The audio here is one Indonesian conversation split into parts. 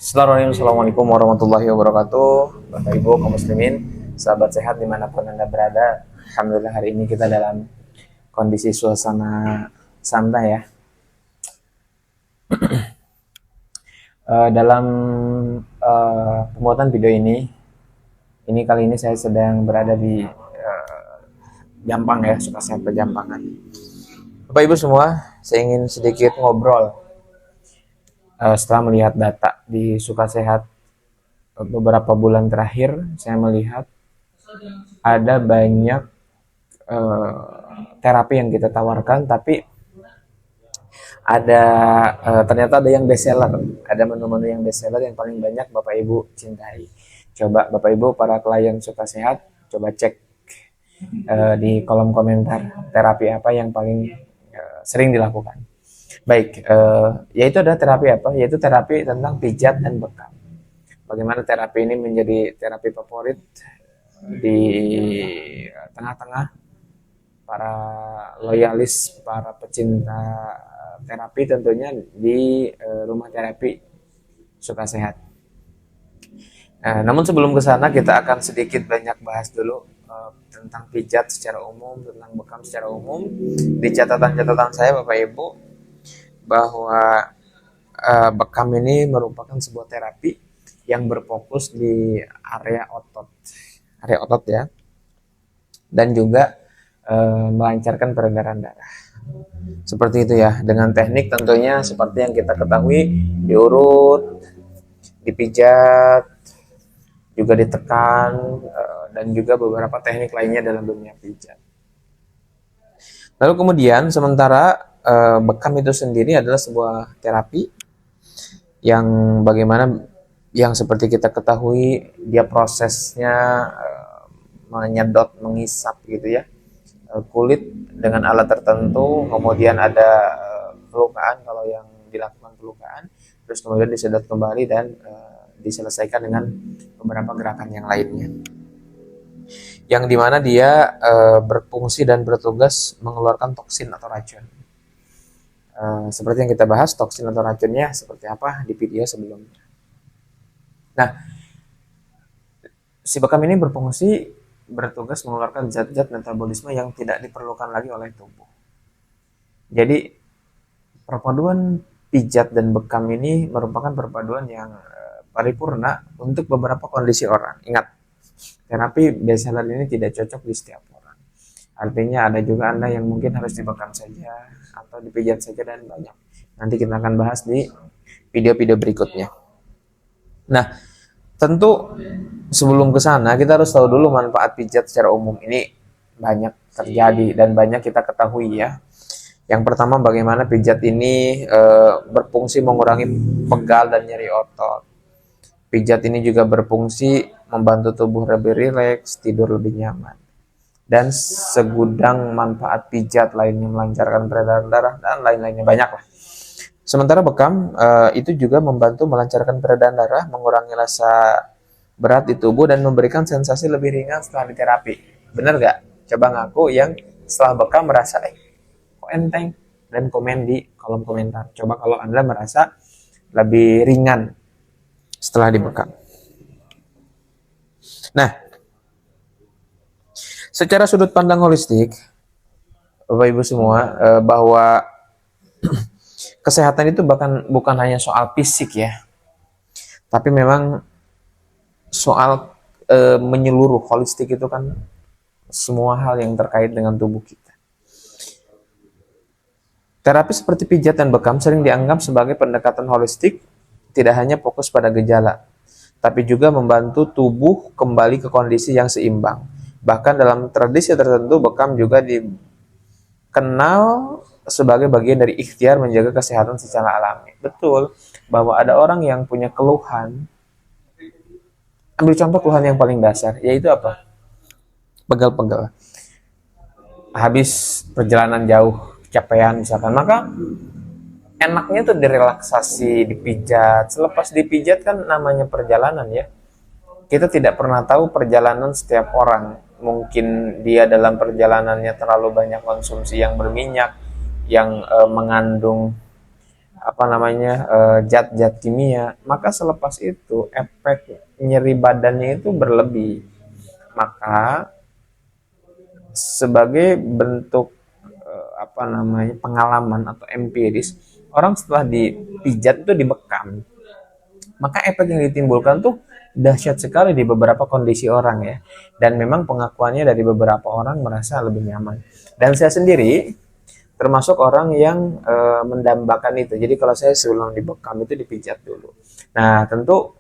Assalamualaikum warahmatullahi wabarakatuh. Bapak Ibu kaum muslimin, sahabat sehat dimanapun Anda berada. Alhamdulillah hari ini kita dalam kondisi suasana santai ya. Dalam pembuatan video ini kali ini saya sedang berada di Jampang ya, Sukasehat Pejampangan. Bapak Ibu semua, saya ingin sedikit ngobrol setelah melihat data di Sukasehat beberapa bulan terakhir. Saya melihat ada banyak terapi yang kita tawarkan, tapi ada ternyata ada yang best seller, ada menu-menu yang best seller yang paling banyak Bapak Ibu cintai. Coba Bapak Ibu para klien Sukasehat, coba cek di kolom komentar terapi apa yang paling sering dilakukan. Baik, yaitu ada terapi apa? Yaitu terapi tentang pijat dan bekam. Bagaimana terapi ini menjadi terapi favorit di tengah-tengah para loyalis, para pecinta terapi tentunya di rumah terapi Sukasehat. Namun sebelum ke sana kita akan sedikit banyak bahas dulu tentang pijat secara umum, tentang bekam secara umum. Di catatan-catatan saya Bapak Ibu, bahwa bekam ini merupakan sebuah terapi yang berfokus di area otot ya, dan juga melancarkan peredaran darah. Seperti itu ya, dengan teknik tentunya seperti yang kita ketahui, diurut, dipijat, juga ditekan, dan juga beberapa teknik lainnya dalam dunia pijat. Lalu kemudian sementara bekam itu sendiri adalah sebuah terapi yang bagaimana yang seperti kita ketahui dia prosesnya menyedot, mengisap gitu ya, kulit dengan alat tertentu, kemudian ada pelukaan kalau yang dilakukan pelukaan, terus kemudian disedot kembali dan diselesaikan dengan beberapa gerakan yang lainnya, yang dimana dia berfungsi dan bertugas mengeluarkan toksin atau racun. Seperti yang kita bahas, toksin atau racunnya seperti apa di video sebelumnya. Nah, si bekam ini bertugas mengeluarkan zat-zat metabolisme yang tidak diperlukan lagi oleh tubuh. Jadi perpaduan pijat dan bekam ini merupakan perpaduan yang paripurna untuk beberapa kondisi orang. Ingat, terapi best seller ini tidak cocok di setiap orang. Artinya ada juga Anda yang mungkin harus dibekam saja atau dipijat saja, dan banyak. Nanti kita akan bahas di video-video berikutnya. Nah, tentu sebelum ke sana kita harus tahu dulu manfaat pijat secara umum ini banyak terjadi dan banyak kita ketahui ya. Yang pertama, bagaimana pijat ini berfungsi mengurangi pegal dan nyeri otot. Pijat ini juga berfungsi membantu tubuh lebih rileks, tidur lebih nyaman. Dan segudang manfaat pijat lainnya, melancarkan peredaran darah dan lain-lainnya, banyak lah. Sementara bekam itu juga membantu melancarkan peredaran darah, mengurangi rasa berat di tubuh, dan memberikan sensasi lebih ringan setelah diterapi. Bener gak? Coba ngaku yang setelah bekam merasa kok enteng, dan komen di kolom komentar. Coba kalau Anda merasa lebih ringan setelah dibekam. Nah, secara sudut pandang holistik, Bapak Ibu semua, bahwa kesehatan itu bukan hanya soal fisik ya, tapi memang soal menyeluruh. Holistik itu kan semua hal yang terkait dengan tubuh kita. Terapi seperti pijat dan bekam sering dianggap sebagai pendekatan holistik, tidak hanya fokus pada gejala, tapi juga membantu tubuh kembali ke kondisi yang seimbang. Bahkan dalam tradisi tertentu, bekam juga dikenal sebagai bagian dari ikhtiar menjaga kesehatan secara alami. Betul, bahwa ada orang yang punya keluhan. Ambil contoh keluhan yang paling dasar, yaitu apa? Pegal-pegal. Habis perjalanan jauh, kecapean misalkan, maka enaknya tuh direlaksasi, dipijat. Selepas dipijat kan namanya perjalanan ya. Kita tidak pernah tahu perjalanan setiap orang. Mungkin dia dalam perjalanannya terlalu banyak konsumsi yang berminyak, yang mengandung zat-zat kimia, maka selepas itu efek nyeri badannya itu berlebih. Maka sebagai bentuk pengalaman atau empiris, orang setelah dipijat itu dibekam, maka efek yang ditimbulkan tuh dahsyat sekali di beberapa kondisi orang ya. Dan memang pengakuannya dari beberapa orang merasa lebih nyaman. Dan saya sendiri termasuk orang yang mendambakan itu. Jadi kalau saya sebelum dibekam itu dipijat dulu. Nah tentu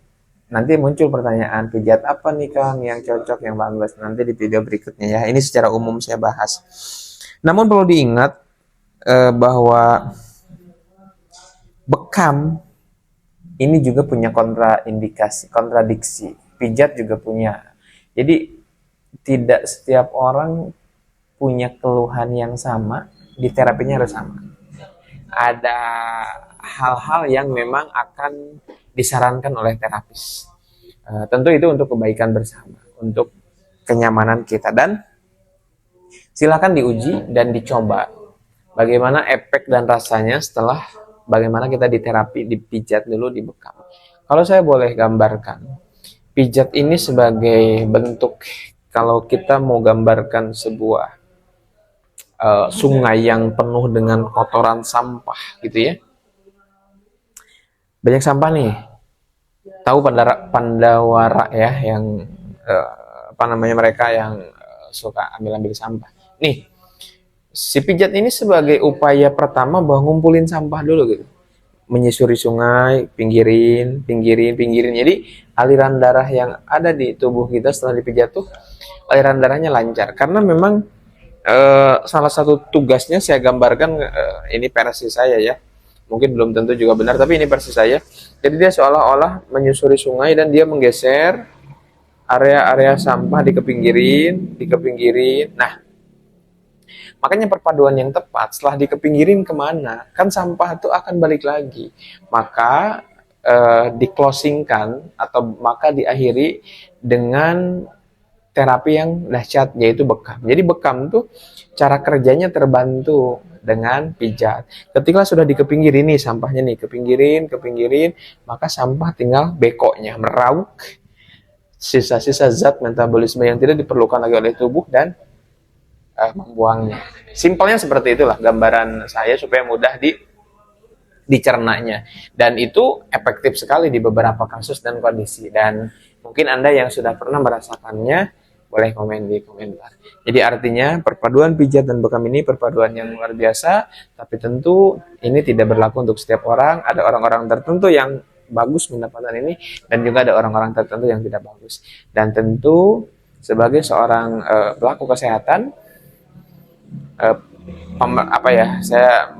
nanti muncul pertanyaan, pijat apa nih Kang yang cocok, yang bagus, nanti di video berikutnya ya. Ini secara umum saya bahas. Namun perlu diingat bahwa bekam ini juga punya kontradiksi. Pijat juga punya. Jadi tidak setiap orang punya keluhan yang sama, di terapinya harus sama. Ada hal-hal yang memang akan disarankan oleh terapis. Tentu itu untuk kebaikan bersama, untuk kenyamanan kita, dan silakan diuji dan dicoba bagaimana efek dan rasanya setelah bagaimana kita diterapi, dipijat dulu, dibekam. Kalau saya boleh gambarkan, pijat ini sebagai bentuk, kalau kita mau gambarkan sebuah sungai yang penuh dengan kotoran sampah gitu ya. Banyak sampah nih. Tahu Pandawara ya, yang mereka yang suka ambil-ambil sampah. Nih, si pijat ini sebagai upaya pertama bahwa ngumpulin sampah dulu gitu. Menyusuri sungai, pinggirin. Jadi aliran darah yang ada di tubuh kita setelah dipijat tuh aliran darahnya lancar. Karena memang salah satu tugasnya saya gambarkan, ini versi saya ya. Mungkin belum tentu juga benar, tapi ini versi saya. Jadi dia seolah-olah menyusuri sungai dan dia menggeser area-area sampah dikepinggirin. Nah, makanya perpaduan yang tepat setelah dikepinggirin kemana, kan sampah itu akan balik lagi. Maka di-closingkan atau maka diakhiri dengan terapi yang dahsyat, yaitu bekam. Jadi bekam tuh cara kerjanya terbantu dengan pijat. Ketika sudah dikepinggirin nih sampahnya nih, kepinggirin, maka sampah tinggal bekoknya, merauk sisa-sisa zat metabolisme yang tidak diperlukan lagi oleh tubuh dan membuangnya. Simpelnya seperti itulah gambaran saya supaya mudah dicernanya. Dan itu efektif sekali di beberapa kasus dan kondisi. Dan mungkin Anda yang sudah pernah merasakannya boleh komen di komentar. Jadi artinya perpaduan pijat dan bekam ini perpaduan yang luar biasa, tapi tentu ini tidak berlaku untuk setiap orang. Ada orang-orang tertentu yang bagus mendapatkan ini, dan juga ada orang-orang tertentu yang tidak bagus. Dan tentu sebagai seorang pelaku kesehatan, saya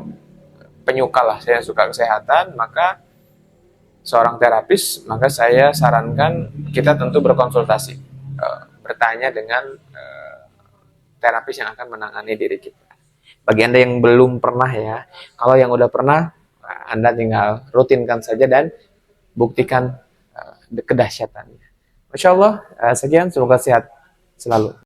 penyuka lah, saya suka kesehatan, maka seorang terapis, maka saya sarankan kita tentu berkonsultasi, bertanya dengan terapis yang akan menangani diri kita. Bagi Anda yang belum pernah ya, kalau yang udah pernah, Anda tinggal rutinkan saja dan buktikan kedahsyatannya. Masya Allah, sekian, semoga sehat selalu.